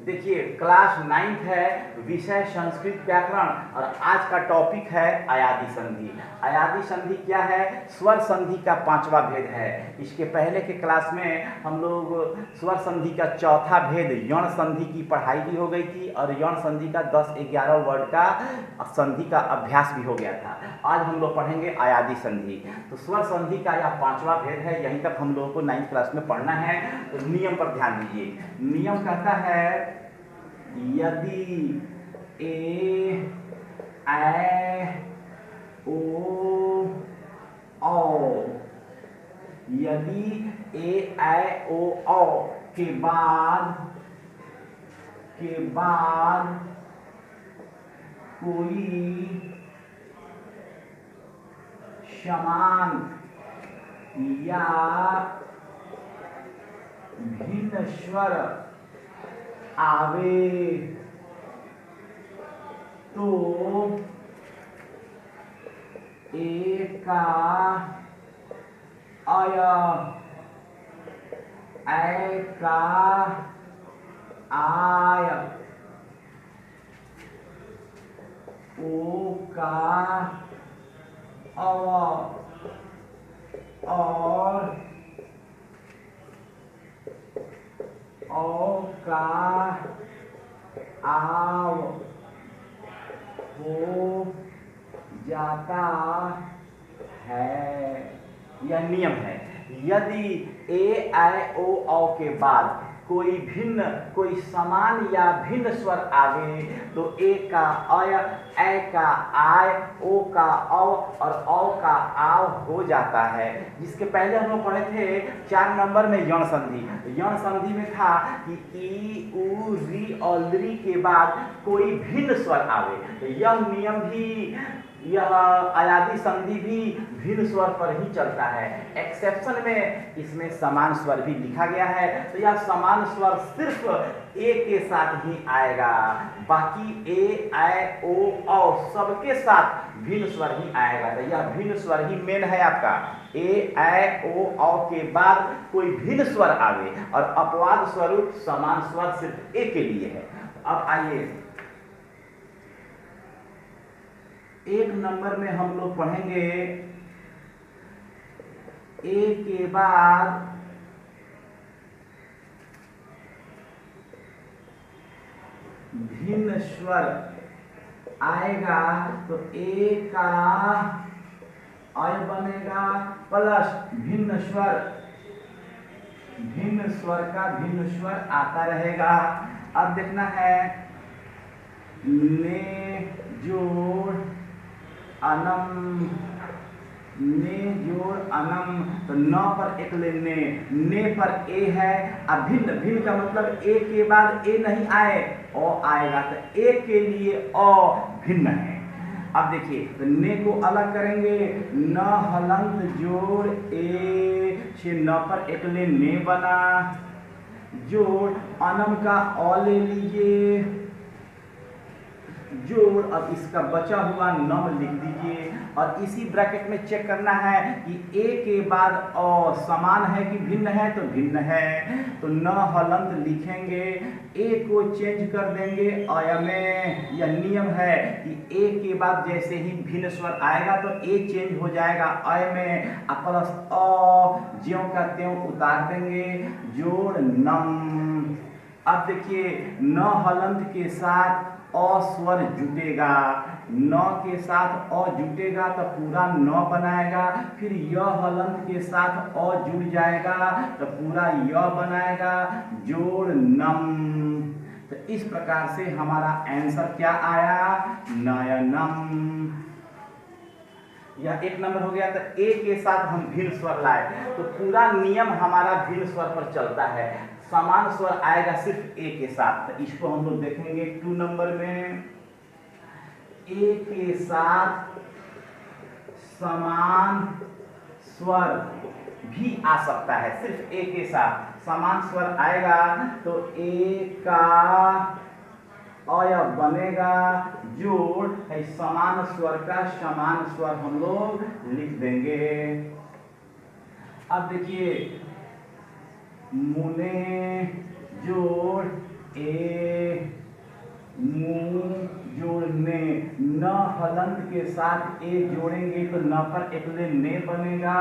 देखिए class 9th है, विषय संस्कृत व्याकरण और आज का टॉपिक है अयादी संधि। अयादी संधि क्या है? स्वर संधि का 5वां भेद है। इसके पहले के क्लास में हम लोग स्वर संधि का चौथा भेद यण संधि की पढ़ाई भी हो गई थी और यण संधि का 10-11 वर्ड का संधि का अभ्यास भी हो गया था। आज हम लोग पढ़ेंगे अयादी संधि। तो स्वर संधि का यह 5वां भेद है, यहीं तक हम लोगों को 9th क्लास में पढ़ना है। तो नियम पर ध्यान दीजिए। नियम कहता है यदि ए ऐ ओ औ, यदि ए ऐ ओ औ के बाद कोई समान या भिन्न स्वर आवे तो ए का अय, ऐ का आय, ओ का अव और औ का आव हो जाता है। यह नियम है। यदि ए ऐ ओ औ के बाद कोई समान या भिन्न स्वर आवे तो ए का अय, ऐ का आय, ओ का औ और औ का आव हो जाता है। जिसके पहले हम लोग पढ़े थे 4 नंबर में यण संधि। यण संधि में था कि ई उ री और ली के बाद कोई भिन्न स्वर आवे। तो यह नियम भी, यह अयादी संधि भी भिन्न स्वर पर ही चलता है। एक्सेप्शन में इसमें समान स्वर भी लिखा गया है। तो यह समान स्वर सिर्फ ए के साथ ही आएगा, बाकी ए ऐ ओ औ सबके साथ भिन्न स्वर ही आएगा। तो यह भिन्न स्वर ही मेन है आपका। ए ऐ ओ औ के बाद कोई भिन्न स्वर आवे और अपवाद स्वरूप समान स्वर सिर्फ ए के लिए है। अब आइए 1 नंबर में हम लोग पढ़ेंगे ए के बाद भिन्न स्वर आएगा तो ए का अय बनेगा प्लस भिन्न स्वर का भिन्न स्वर आता रहेगा। अब देखना है ने जोड़ अनम, ने जोड़ अनम। तो न पर एक लेने, ने पर ए है। अब भिन्न का मतलब ए के बाद ए नहीं आए, ओ आएगा। तो ए के लिए ओ भिन्न है। अब देखिए तो ने को अलग करेंगे, न हलंत जोड़ ए से न पर एक ले ने बना, जोड़ अनम का ओ ले लीजिए, जोड़ अब इसका बचा हुआ नम लिख दीजिए। और इसी ब्रैकेट में चेक करना है कि ए के बाद अ समान है कि भिन्न है, तो भिन्न है। तो न हलंत लिखेंगे, ए को चेंज कर देंगे अय में। यह नियम है कि ए के बाद जैसे ही भिन्न स्वर आएगा तो ए चेंज हो जाएगा अय में, प्लस अ ज्यों का त्यों उतार देंगे, जोड़ नम। अब देखिए न हलंत के साथ अ स्वर जुटेगा, न के साथ अ जुटेगा तो पूरा न बनाएगा। फिर य हलंत के साथ अ जुड़ जाएगा तो पूरा य बनाएगा, जोड़ नम। तो इस प्रकार से हमारा आंसर क्या आया? नयनम। यह 1 नंबर हो गया। तो ए के साथ हम भिन्न स्वर लाए तो पूरा नियम हमारा भिन्न स्वर पर चलता है। समान स्वर आएगा सिर्फ ए के साथ। तो इसको हम लोग देखेंगे 2 नंबर में। ए के साथ समान स्वर भी आ सकता है, सिर्फ ए के साथ समान स्वर आएगा तो ए का अय बनेगा, जोड़ है समान स्वर का समान स्वर हम लोग लिख देंगे। अब देखिए मुने जोड़ ए न हलंत के साथ ए जोड़ेंगे तो न पर एकले ने बनेगा,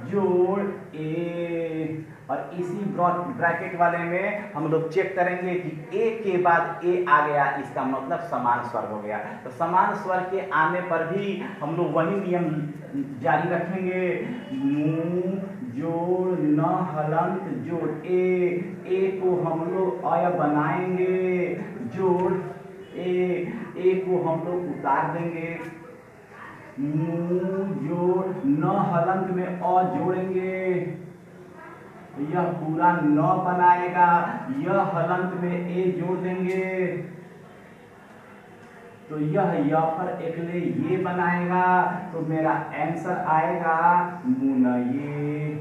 जोड़ ए। और इसी ब्रैकेट वाले में हम लोग चेक करेंगे कि ए के बाद ए आ गया, इसका मतलब समान स्वर हो गया। तो समान स्वर के आने पर भी हम लोग वही नियम जारी रखेंगे, मुंह जोड़ न हलंत जोड़ ए को हम लोग अय बनाएंगे, जोड़ ए को हम लोग उतार देंगे, मुंह जोड़ न हलंत में अ जोड़ेंगे, यह पूरा न बनाएगा, यह हलंत में ए जोड़ देंगे तो यह पर एकले ये बनाएगा, तो मेरा आंसर आएगा मुनये।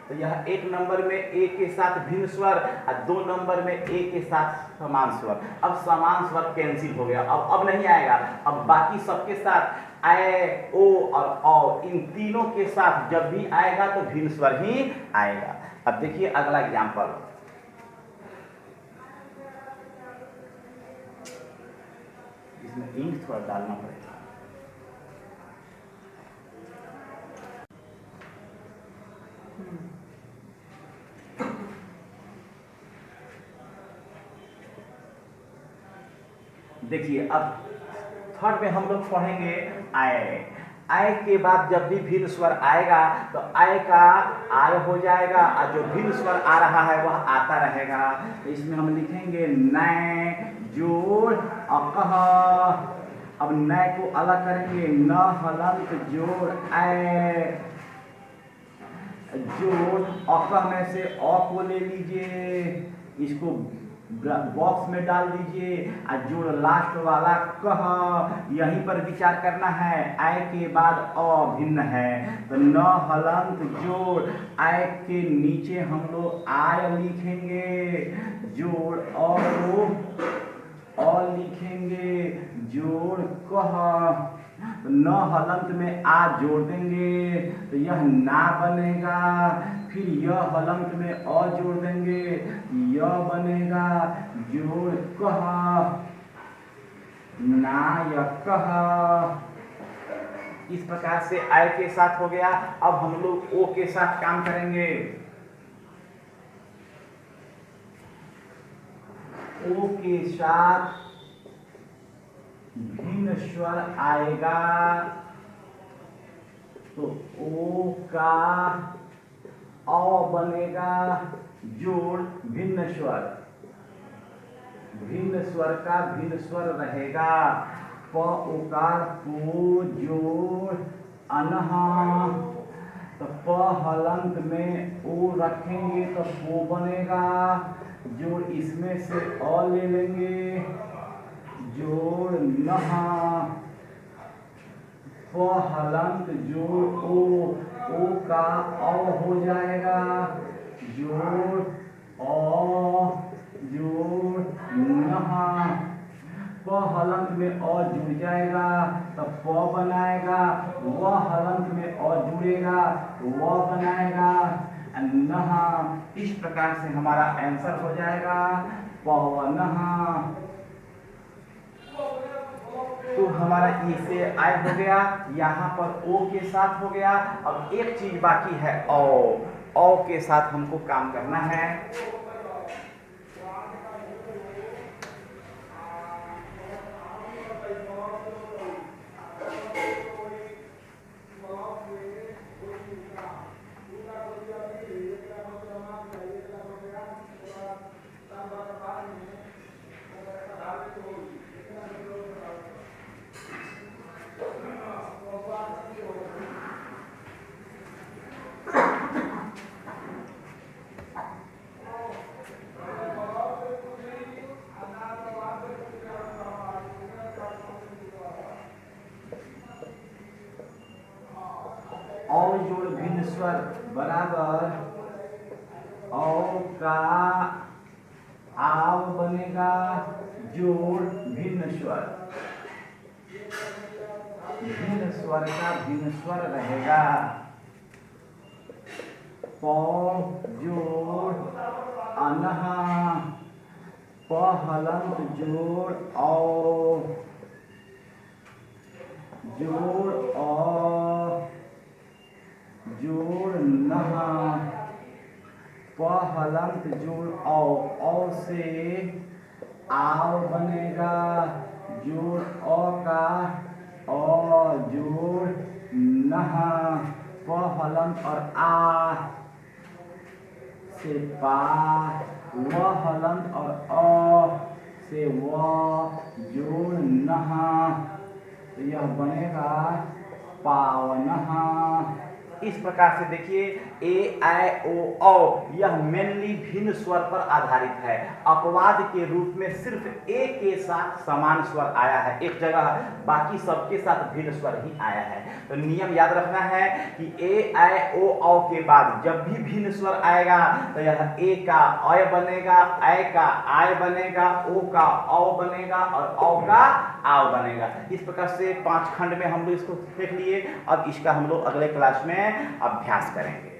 तो यह एक नंबर में ए के साथ भिन्न स्वर और 2 नंबर में ए के साथ समान स्वर। अब समान स्वर कैंसिल हो गया, अब नहीं आएगा। अब बाकी सबके साथ ए, ओ और औ, इन तीनों के साथ जब भी आएगा तो भिन्न स्वर ही आएगा। अब देखिए अगला एग्जाम्पल, इसमें इंक थोड़ा डालना पड़ेगा। देखिए अब थर्ड में हम लोग पढ़ेंगे आय। आय के बाद जब भी भिन्न स्वर आएगा तो आय का आय हो जाएगा और जो भिन्न स्वर आ रहा है वह आता रहेगा। तो इसमें हम लिखेंगे नय जोड़ अकह। अब नय को अलग करेंगे, न हलंत जोड़ ऐ, जोड़ अकह में से अ को ले लीजिए, इसको बॉक्स में डाल दीजिए और जोड़ लास्ट वाला कह, यहीं पर विचार करना है। आय के बाद अ भिन्न है तो न हलंत जोड़ आय के नीचे हम लोग आय लिखेंगे, जोड़ अ लिखेंगे, जोड़ कह, न हलंत में आ जोड़ देंगे तो यह ना बनेगा, फिर यह हलंत में अ जोड़ देंगे, यह बनेगा, जोड़ कह, ना य कह। इस प्रकार से आय के साथ हो गया। अब हम लोग ओ के साथ काम करेंगे। ओ के साथ भिन्न स्वर आएगा तो ओ का अ बनेगा, जोड़ भिन्न स्वर, भिन्न स्वर का भिन्न स्वर रहेगा, प उकार पो जोड़ अनहा। तो प हलंत में ओ रखेंगे तो पो बनेगा, जोड़ इसमें से अ ले लेंगे, जोड़ नहा, प हलंत जोड़ ओ का अ हो जाएगा, जोड़ अ जोड़ नहा, प हलंत में अ जुड़ जाएगा तो प बनाएगा, व हलंत में अ जुड़ेगा व बनाएगा, नहा। इस प्रकार से हमारा आंसर हो जाएगा पवनहा। तो हमारा इसे आय हो गया, यहाँ पर ओ के साथ हो गया। अब एक चीज बाकी है औ के साथ हमको काम करना है। औ जोड़ भिन्न स्वर बराबर औ का आव बनेगा, जोड़ भिन्न स्वर, भिन्न स्वर का भिन्न स्वर रहेगा, प जोड़ अनहा, प हलंत जोड़ औ, जोड़ अ जोड़ नहा, प हलंत जोड़ औ से आव बनेगा, जोड़ अ का अ जोड़ नहा, प हलंत और आ से पा, व हलंत और अ से व जोड़ नहा, तो यह बनेगा पावनहा। इस प्रकार से देखिए ए आई ओ औ यह मेनली भिन्न स्वर पर आधारित है। अपवाद के रूप में सिर्फ ए के साथ समान स्वर आया है एक जगह, बाकी सबके साथ भिन्न स्वर ही आया है। तो नियम याद रखना है कि ए आई ओ औ के बाद जब भी भिन्न स्वर आएगा तो यह ए का अय बनेगा, ऐ का आय बनेगा, ओ का औ बनेगा और औ का आव बनेगा। इस प्रकार से 5 खंड में हम लोग इसको देख लिए। अब इसका हम लोग अगले क्लास में अभ्यास करेंगे।